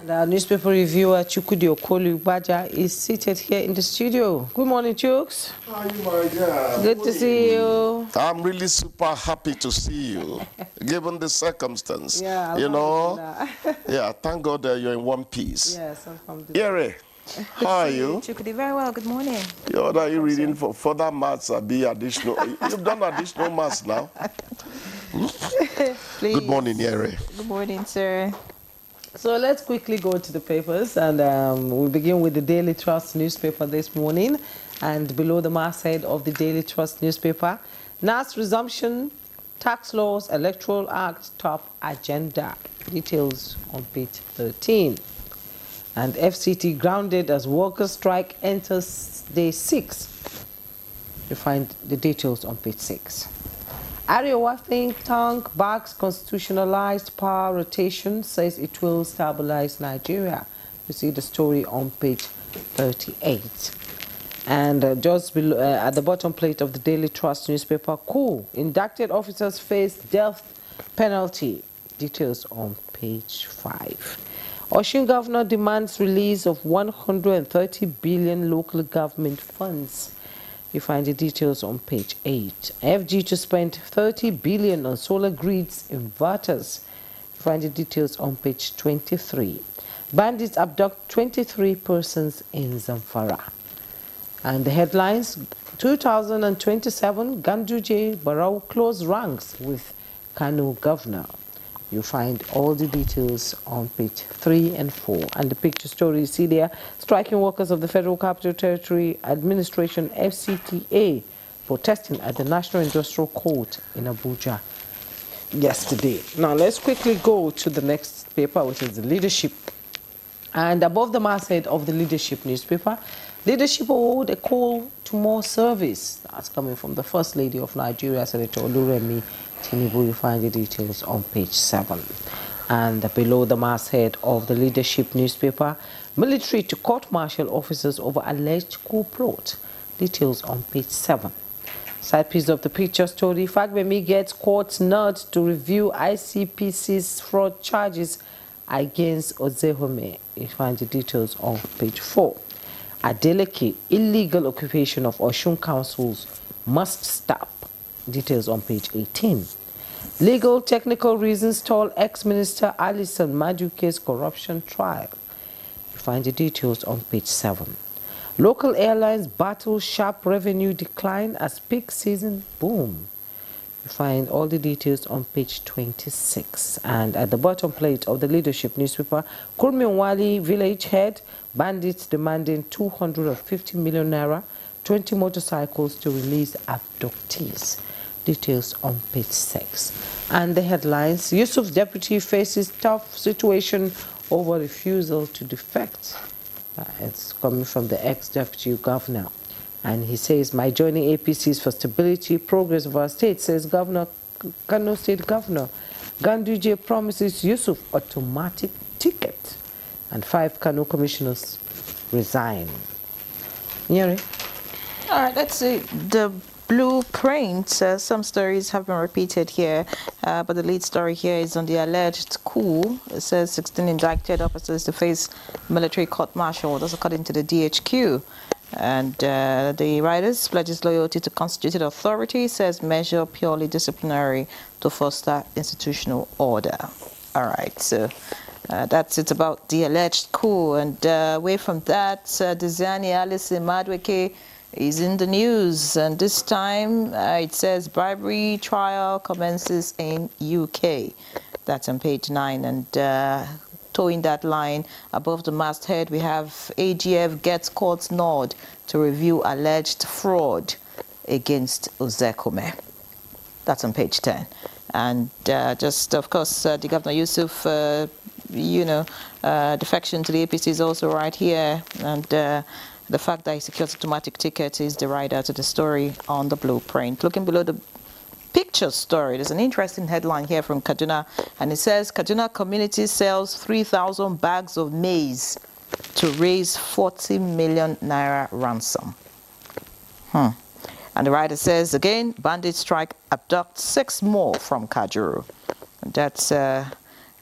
And our newspaper reviewer, Chukwudi Okolu-Baja, is seated here in the studio. Good morning, Chooks. How are you, my dear? Good to see you. I'm really super happy to see you, given the circumstance. Yeah, you know. Yeah, thank God that you're in one piece. Yes, I'm Yere, how are you? Chukwudi, very well. Good morning. What are you reading for further maths or be additional? You've done additional maths now. Please. Good morning, Yere. Good morning, sir. So let's quickly go to the papers, and we'll begin with the Daily Trust newspaper this morning. And below the masthead of the Daily Trust newspaper, NAS resumption, tax laws, electoral act, top agenda. Details on page 13. And FCT grounded as workers' strike enters day 6. You find the details on page 6. Arewa think tank backs constitutionalized power rotation, says it will stabilize Nigeria. You see the story on page 38. And just below, at the bottom plate of the Daily Trust newspaper, coup. Inducted officers face death penalty. Details on page 5. Osun governor demands release of 130 billion local government funds. You find the details on page 8. FG to spend 30 billion on solar grids inverters. You find the details on page 23. Bandits abduct 23 persons in Zamfara. And the headlines, 2027, Ganduje Barrow close ranks with Kano governor. You find all the details on page 3 and 4. And the picture story you see there, striking workers of the Federal Capital Territory Administration, FCTA, protesting at the National Industrial Court in Abuja yesterday. Now let's quickly go to the next paper, which is the Leadership. And above the masthead of the Leadership newspaper, Leadership hold a call to more service. That's coming from the First Lady of Nigeria, Senator Oluremi Tinubu. You find the details on page 7. And below the masthead of the Leadership newspaper, military to court-martial officers over alleged coup plot. Details on page 7. Side piece of the picture story, Fagbemi gets court's nod to review ICPC's fraud charges against Ozehome. You find the details on page 4. Adeleke, illegal occupation of Osun councils must stop. Details on page 18. Legal technical reasons stall ex-minister Alison Maduke's corruption trial. You find the details on page 7. Local airlines battle sharp revenue decline as peak season boom. You find all the details on page 26. And at the bottom plate of the Leadership newspaper, Kurmiwali village head, bandits demanding 250 million naira, 20 motorcycles to release abductees. Details on page 6. And the headlines, Yusuf's deputy faces tough situation over refusal to defect. It's coming from the ex-deputy governor. And he says, my joining APCs for stability, progress of our state, says Governor, Kano State Governor. Ganduje promises Yusuf automatic ticket. And 5 Kano commissioners resign. Nyeri? All right, let's see. The blueprint. Some stories have been repeated here, but the lead story here is on the alleged coup. It says 16 indicted officers to face military court-martial. That's according to the DHQ. And the writers pledges loyalty to constituted authority, says measure purely disciplinary to foster institutional order. All right, so that's it about the alleged coup. And away from that, Diziani Alison Madueke is in the news. And this time it says bribery trial commences in UK. That's on page 9. And towing that line above the masthead, we have AGF gets court's nod to review alleged fraud against Ozekome. That's on page 10. And just, of course, the Governor Yusuf, defection to the APC is also right here. And the fact that he secures automatic ticket is the rider to the story on the blueprint. Looking below the picture story, there's an interesting headline here from Kaduna, and it says Kaduna community sells 3,000 bags of maize to raise 40 million naira ransom. And the writer says again, bandit strike abduct 6 more from Kajuru. And that's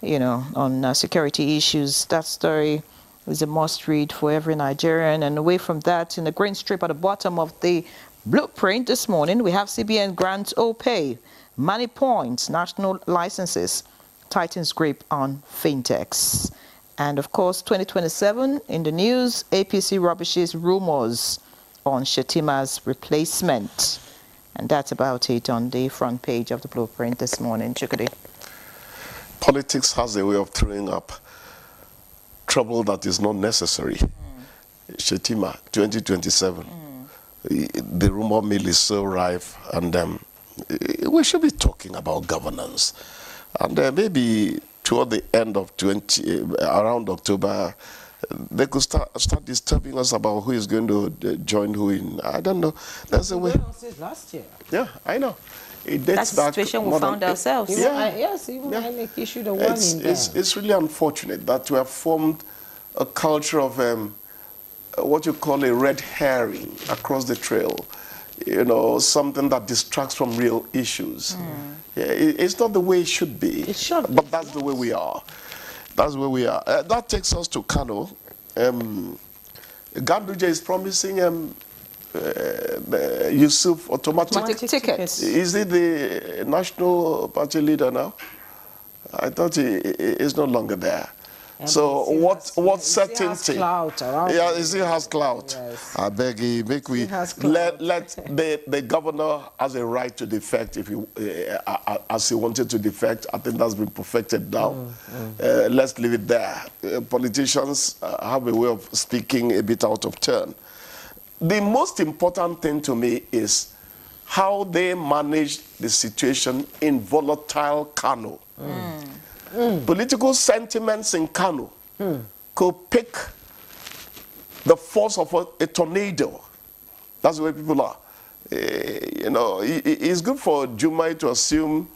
you know, on security issues. That story is a must-read for every Nigerian. And away from that, in the green strip at the bottom of the blueprint this morning, we have CBN grants OPay, money points, national licenses, tightens grip on fintechs. And of course, 2027 in the news, APC rubbishes rumors on Shetima's replacement. And that's about it on the front page of the blueprint this morning. Chukudi. Politics has a way of throwing up trouble that is not necessary. Shetima, 2027. The rumor mill is so rife, and we should be talking about governance. And maybe toward the end of around October, they could start disturbing us about who is going to join who in. I don't know. That's the way. Last year. Yeah, I know. It That's dates the back situation we more found than- ourselves. Yeah. Yes, even Yeah. INEC issued a warning there. It's really unfortunate that we have formed a culture of what you call a red herring across the trail. You know, something that distracts from real issues. Yeah, it's not the way it should be. It should be. But that's the way we are. That's where we are. That takes us to Kano. Ganduje is promising Yusuf automatic. Tickets. Is he the national party leader now? I thought he is no longer there. So what certainty? Clout around Yeah, him. he still has clout. Yes. I beg you, make we has clout. let the governor has a right to defect if he as he wanted to defect. I think that's been perfected now. Let's leave it there. Politicians have a way of speaking a bit out of turn. The most important thing to me is how they manage the situation in volatile Kano. Political sentiments in Kano could pick the force of a tornado. That's the way people are. You know, it's good for Jumai to assume,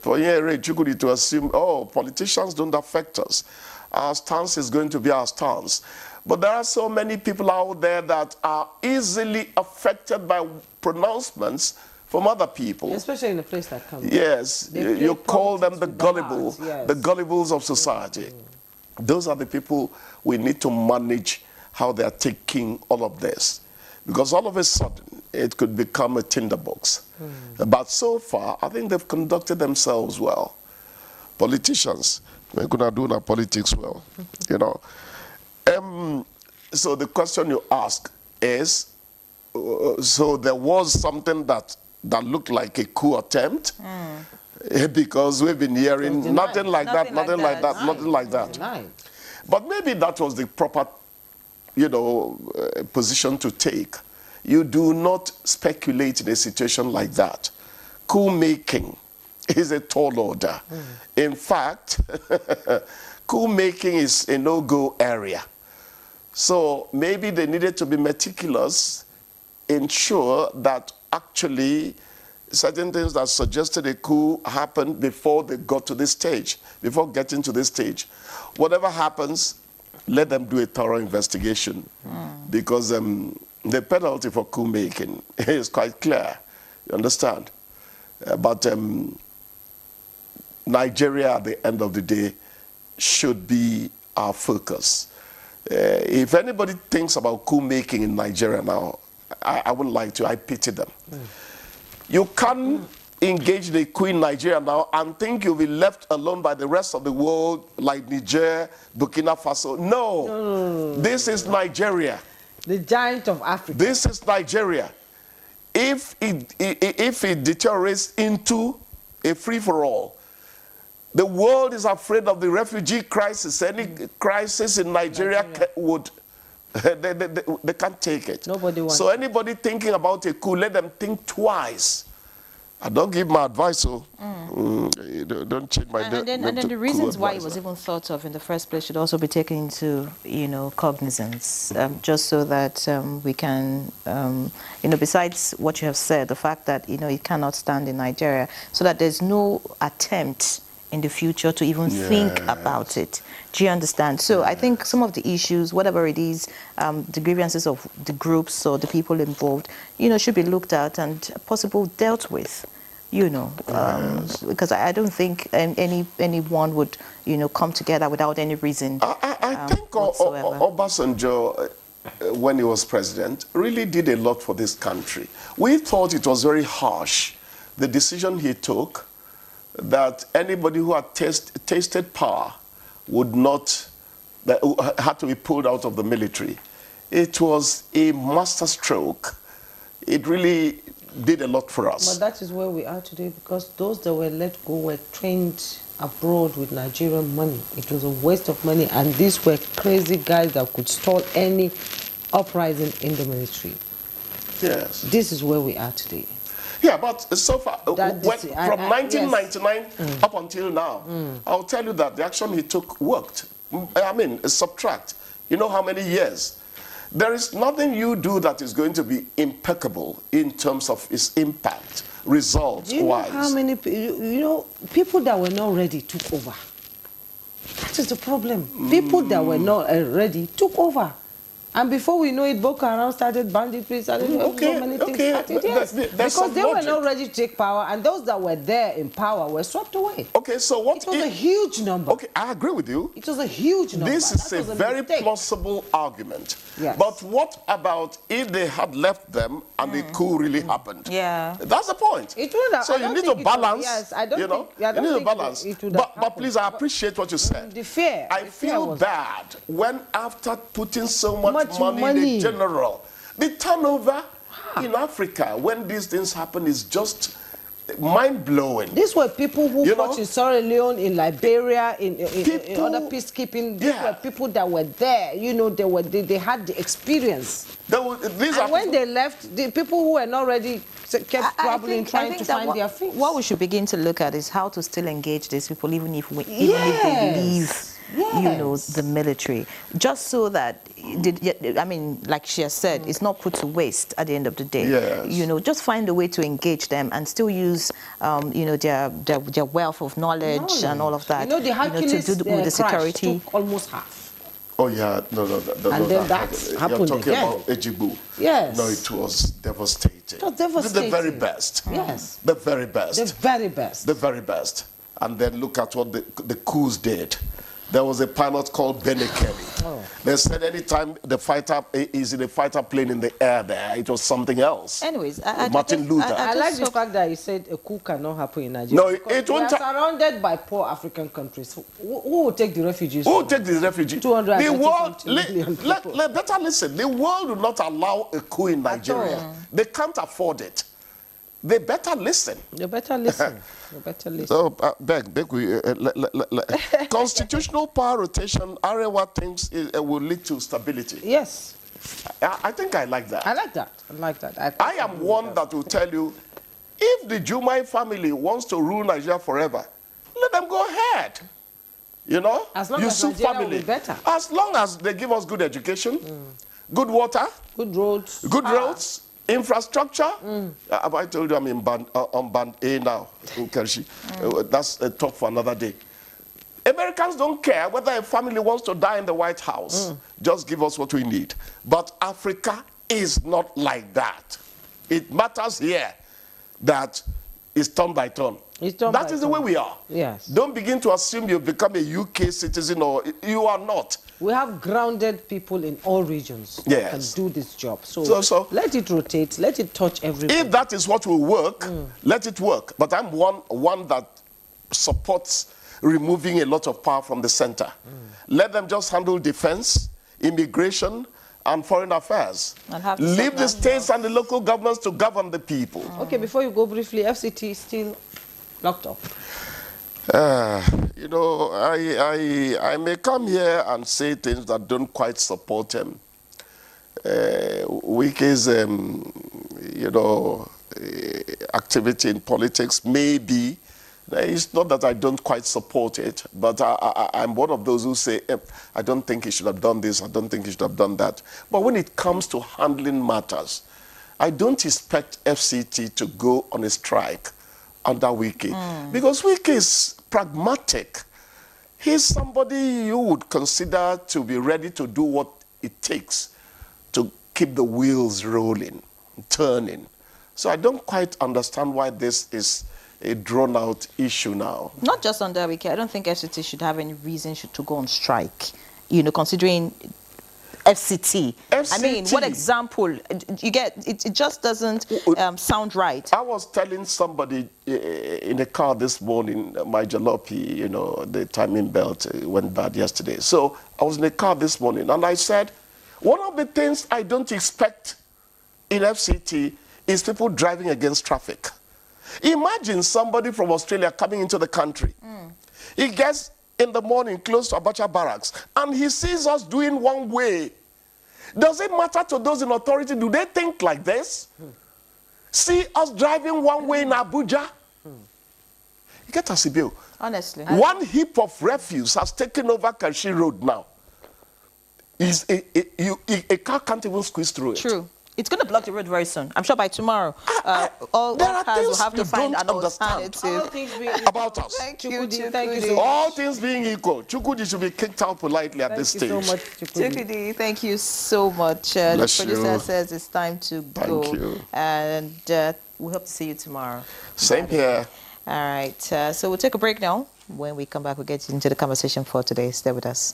for Yere Chukudi to assume, oh, politicians don't affect us. Our stance is going to be our stance. But there are so many people out there that are easily affected by pronouncements from other people. Especially in a place like Kano. Yes, They you play call them the politics with gullible, heart, yes. the gullibles of society. Those are the people we need to manage how they are taking all of this. Because all of a sudden, it could become a tinderbox. But so far, I think they've conducted themselves well. Politicians, we're going to do our politics well, you know. So the question you ask is, so there was something that looked like a coup attempt, because we've been hearing nothing like that, nothing like that, nothing like that. Denied. But maybe that was the proper, you know, position to take. You do not speculate in a situation like that. Coup making is a tall order. In fact, coup making is a no-go area. So maybe they needed to be meticulous, ensure that actually certain things that suggested a coup happened before they got to this stage, before getting to this stage. Whatever happens, let them do a thorough investigation, because the penalty for coup making is quite clear, you understand? But Nigeria, at the end of the day, should be our focus. If anybody thinks about coup making in Nigeria now, I wouldn't like to. I pity them. You can't engage the coup in Nigeria now and think you'll be left alone by the rest of the world like Niger, Burkina Faso. No. This is Nigeria. The giant of Africa. This is Nigeria. If it deteriorates into a free-for-all, the world is afraid of the refugee crisis. Any crisis in Nigeria would, they can't take it. Nobody wants So anybody thinking about a coup, let them think twice. I don't give my advice, so don't change my And then the reasons why it was even thought of in the first place should also be taken into, you know, cognizance, just so that we can, you know, besides what you have said, the fact that, you know, it cannot stand in Nigeria, so that there's no attempt in the future to even think about it. Do you understand? So I think some of the issues, whatever it is, the grievances of the groups or the people involved, you know, should be looked at and possible dealt with. you know, because I don't think anyone would, you know, come together without any reason. I think whatsoever. Obasanjo, when he was president, really did a lot for this country. We thought it was very harsh, the decision he took, that anybody who had tasted power would not, that had to be pulled out of the military. It was a masterstroke. It really did a lot for us. But that is where we are today, because those that were let go were trained abroad with Nigerian money. It was a waste of money, and these were crazy guys that could stall any uprising in the military. Yes. This is where we are today. Yeah, but so far, from Yes. 1999 up until now, I'll tell you that the action he took worked. I mean, subtract. You know how many years? There is nothing you do that is going to be impeccable in terms of its impact, results-wise. Do you know how many, you know, people that were not ready took over? That is the problem. People that were not ready took over. And before we know it, Boko Haram started, banditry started, so many things started. Yes, because they were not ready to take power, and those that were there in power were swept away. Okay, so what? It was a huge number. Okay, I agree with you. It was a huge number. This is a very plausible argument. Yes. But what about if they had left them and the coup really happened? Yeah. That's the point. It would have, so you need to balance. Yes, I don't you know, think, I don't you need think to balance. it would have But please, I appreciate what you said. The fear. I feel bad when after putting so much money in the general, the turnover in Africa when these things happen is just mind-blowing. These were people who fought know? in Sierra Leone, in Liberia, in other peacekeeping. These were people that were there. You know, they had the experience. And when they left, the people who were not ready kept traveling, trying to find their feet. What we should begin to look at is how to still engage these people, even if they leave. You know, the military, just so that, I mean, like she has said, it's not put to waste at the end of the day. Yes. You know, just find a way to engage them and still use, you know, their wealth of knowledge and all of that. You know, the Hercules to do with the security. took almost half. Oh yeah, no. And then that happened You're talking again. about Ejibu. Yes. No, it was devastating. It was devastating. The very best. Yes. The very best. The very best. The very best. And then look at what the coups did. There was a pilot called Benny Kelly. Oh. They said anytime the fighter is in a fighter plane in the air there, it was something else. Anyways, Martin Luther. I like the fact that you said a coup cannot happen in Nigeria. No, it won't. We are surrounded by poor African countries. Who will take the refugees? Who will take the refugees? 200 the world, million people. better listen. The world will not allow a coup in Nigeria. They can't afford it. They better listen. They better listen. They better listen. So, constitutional power rotation, Arewa thinks will lead to stability. Yes. I think I like that. I like that. I like that. I am one that will tell you, if the Jumai family wants to rule Nigeria forever, let them go ahead. You know? As long as Nigeria will be better. As long as they give us good education, good water, good roads, infrastructure. Have I told you I'm on band A now in Kershi? That's a talk for another day. Americans don't care whether a family wants to die in the White House. Just give us what we need. But Africa is not like that. It matters here that it's turn by turn. That is the way we are. Yes. Don't begin to assume you've become a UK citizen or you are not. We have grounded people in all regions yes. who can do this job. So let it rotate, let it touch everybody. If that is what will work, let it work. But I'm one that supports removing a lot of power from the center. Let them just handle defense, immigration, and foreign affairs. Leave the states and the local governments to govern the people. Okay, before you go briefly, FCT is still locked up. You know, I may come here and say things that don't quite support him. Wike's, you know, activity in politics maybe. It's not that I don't quite support it, but I'm one of those who say, I don't think he should have done this, I don't think he should have done that. But when it comes to handling matters, I don't expect FCT to go on a strike under Wike. Because Wike is pragmatic. He's somebody you would consider to be ready to do what it takes to keep the wheels rolling, turning. So I don't quite understand why this is a drawn-out issue now. Not just on that weekend. I don't think FCT should have any reason to go on strike. You know, considering FCT. I mean, what example? You get, it just doesn't sound right. I was telling somebody in a car this morning, my jalopy, you know, the timing belt went bad yesterday. So I was in a car this morning and I said, one of the things I don't expect in FCT is people driving against traffic. Imagine somebody from Australia coming into the country. He gets in the morning close to Abuja barracks and he sees us doing one way. Does it matter to those in authority? Do they think like this? See us driving one way in Abuja? You get a bill. Honestly. One heap of refuse has taken over Kashi Road now. A car can't even squeeze through it. True. It's going to block the road very soon. I'm sure by tomorrow, all there are cars will things have to you find don't an understand. alternative. About us. Thank you, Chukudi, thank you Chukudi. so much. All things being equal, Chukudi should be kicked out politely at this stage. Thank you so much, Chukudi. Chukudi, thank you so much. The Bless producer you. says it's time to go. Thank you. And we hope to see you tomorrow. Same here. All right. So we'll take a break now. When we come back, we'll get into the conversation for today. Stay with us.